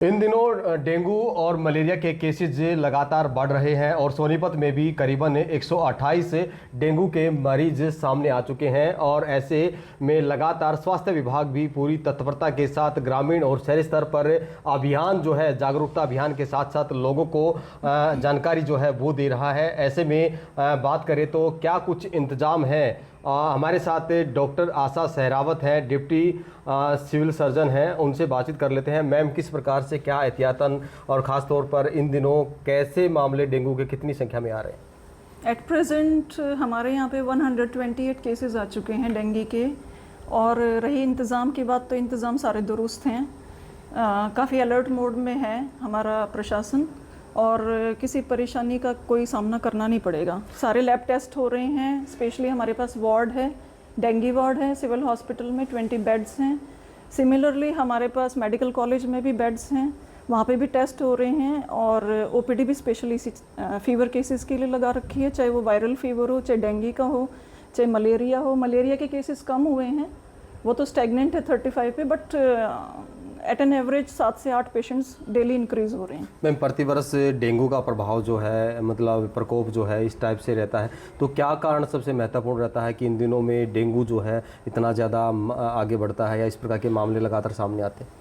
इन दिनों डेंगू और मलेरिया के केसेज लगातार बढ़ रहे हैं और सोनीपत में भी करीबन 128 डेंगू के मरीज सामने आ चुके हैं। और ऐसे में लगातार स्वास्थ्य विभाग भी पूरी तत्परता के साथ ग्रामीण और शहरी स्तर पर अभियान जो है, जागरूकता अभियान के साथ साथ लोगों को जानकारी जो है वो दे रहा है। ऐसे में बात करें तो क्या कुछ इंतजाम है, हमारे साथ डॉक्टर आशा सहरावत हैं, डिप्टी सिविल सर्जन हैं, उनसे बातचीत कर लेते हैं। मैम, किस प्रकार से क्या एहतियातन और ख़ास तौर पर इन दिनों कैसे मामले डेंगू के कितनी संख्या में आ रहे हैं? एट प्रेजेंट हमारे यहाँ पे 128 केसेस आ चुके हैं डेंगू के। और रही इंतज़ाम की बात, तो इंतज़ाम सारे दुरुस्त हैं। काफ़ी अलर्ट मोड में है हमारा प्रशासन और किसी परेशानी का कोई सामना करना नहीं पड़ेगा। सारे लैब टेस्ट हो रहे हैं। स्पेशली हमारे पास वार्ड है, डेंगू वार्ड है सिविल हॉस्पिटल में, 20 बेड्स हैं। सिमिलरली हमारे पास मेडिकल कॉलेज में भी बेड्स हैं, वहाँ पे भी टेस्ट हो रहे हैं। और ओपीडी भी स्पेशली फीवर केसेस के लिए लगा रखी है, चाहे वो वायरल फीवर हो, चाहे डेंगू का हो, चाहे मलेरिया हो। मलेरिया के केसेस कम हुए हैं, वो तो स्टैग्नेंट है 35 पे, बट एट एन एवरेज 7 से 8 पेशेंट्स डेली इंक्रीज हो रहे हैं। मैम, प्रतिवर्ष डेंगू का प्रभाव जो है, मतलब प्रकोप जो है इस टाइप से रहता है, तो क्या कारण सबसे महत्वपूर्ण रहता है कि इन दिनों में डेंगू जो है इतना ज़्यादा आगे बढ़ता है या इस प्रकार के मामले लगातार सामने आते हैं?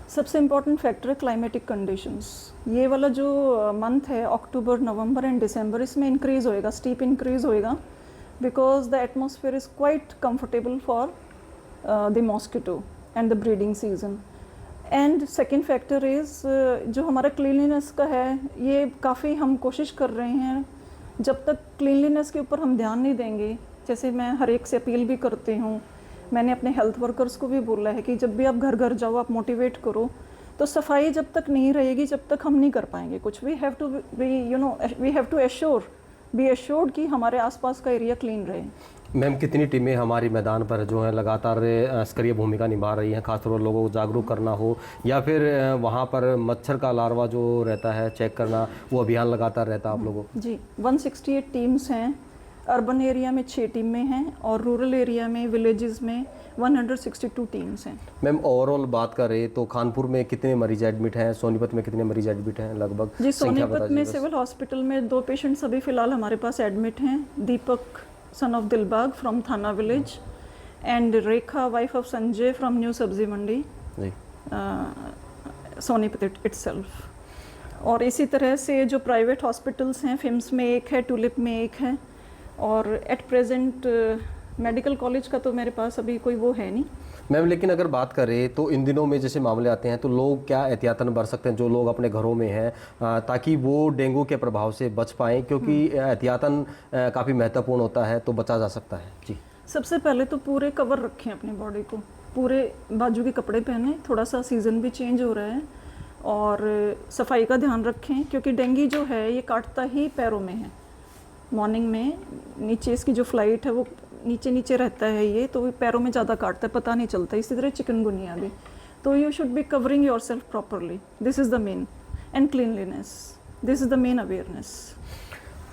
सबसे इम्पॉर्टेंट फैक्टर है क्लाइमेटिक कंडीशंस। ये वाला जो मंथ है अक्टूबर, नवंबर एंड दिसंबर, इसमें इंक्रीज होएगा, स्टीप इंक्रीज होएगा, because the atmosphere is quite comfortable for the mosquito and the breeding season. And second factor is जो हमारा क्लीनलीनेस का है, ये काफ़ी हम कोशिश कर रहे हैं। जब तक क्लीनलीनेस के ऊपर हम ध्यान नहीं देंगे, जैसे मैं हर एक से अपील भी करती हूँ, मैंने अपने हेल्थ वर्कर्स को भी बोला है कि जब भी आप घर घर जाओ, आप मोटिवेट करो। तो सफाई जब तक नहीं रहेगी, जब तक हम नहीं कर पाएंगे कुछ। We have to we have to be assured कि हमारे आसपास का एरिया क्लीन रहे। मैम, कितनी टीमें हमारी मैदान पर जो है लगातार सक्रिय भूमिका निभा रही हैं, खासतौर पर लोगों को जागरूक करना हो या फिर वहाँ पर मच्छर का लार्वा जो रहता है चेक करना, वो अभियान लगातार रहता है आप लोगों? जी, 168 टीम्स हैं। अर्बन एरिया में 6 टीमें हैं और रूरल एरिया में, विलेजेस में 162 टीम्स हैं। मैम, ओवरऑल बात करें तो कानपुर में कितने मरीज एडमिट हैं, सोनीपत में कितने मरीज एडमिट हैं लगभग? जी, सोनीपत में सिविल हॉस्पिटल में 2 पेशेंट्स अभी फ़िलहाल हमारे पास एडमिट हैं। दीपक सन ऑफ दिलबाग फ्रॉम थाना village and Rekha wife of Sanjay from new सब्जी मंडी, सोनीपत इटसेल्फ। और इसी तरह से जो प्राइवेट हॉस्पिटल्स हैं, फिम्स में 1 है, टुलिप में 1 है, और एट प्रेजेंट मेडिकल कॉलेज का तो मेरे पास अभी कोई वो है नहीं। मैम, लेकिन अगर बात करें तो इन दिनों में जैसे मामले आते हैं तो लोग क्या एहतियातन बरत सकते हैं, जो लोग अपने घरों में हैं, ताकि वो डेंगू के प्रभाव से बच पाएँ, क्योंकि एहतियातन काफ़ी महत्वपूर्ण होता है, तो बचा जा सकता है? जी, सबसे पहले तो पूरे कवर रखें अपनी बॉडी को, पूरे बाजू के कपड़े पहने। थोड़ा सा सीज़न भी चेंज हो रहा है और सफाई का ध्यान रखें, क्योंकि डेंगू जो है ये काटता ही पैरों में है। मॉर्निंग में नीचे इसकी जो फ्लाइट है वो नीचे नीचे रहता है, ये तो पैरों में ज़्यादा काटता है, पता नहीं चलता। इसी तरह चिकनगुनिया भी। तो you should be covering your self properly, this is the main, and cleanliness, this is the main awareness.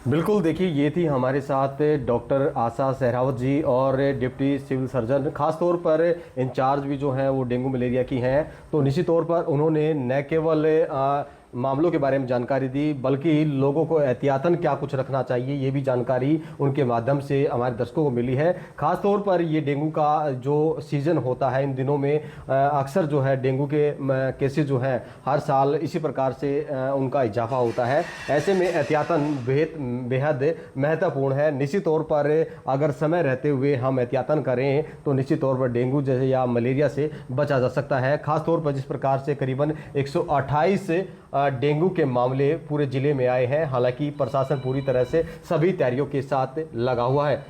बिल्कुल। देखिए, ये थी हमारे साथ डॉक्टर आशा सहरावत जी और डिप्टी सिविल सर्जन, खास तौर पर इंचार्ज भी जो हैं वो डेंगू मलेरिया की हैं। तो निश्चित तौर पर उन्होंने न केवल मामलों के बारे में जानकारी दी, बल्कि लोगों को एहतियातन क्या कुछ रखना चाहिए ये भी जानकारी उनके माध्यम से हमारे दर्शकों को मिली है। खास तौर पर ये डेंगू का जो सीज़न होता है इन दिनों में, अक्सर जो है डेंगू के केसेस जो हैं हर साल इसी प्रकार से उनका इजाफा होता है। ऐसे में एहतियातन बेहद महत्वपूर्ण है। निश्चित तौर पर अगर समय रहते हुए हम एहतियातन करें तो निश्चित तौर पर डेंगू जैसे या मलेरिया से बचा जा सकता है। खास तौर पर जिस प्रकार से करीबन 128 डेंगू के मामले पूरे ज़िले में आए हैं। हालांकि प्रशासन पूरी तरह से सभी तैयारियों के साथ लगा हुआ है।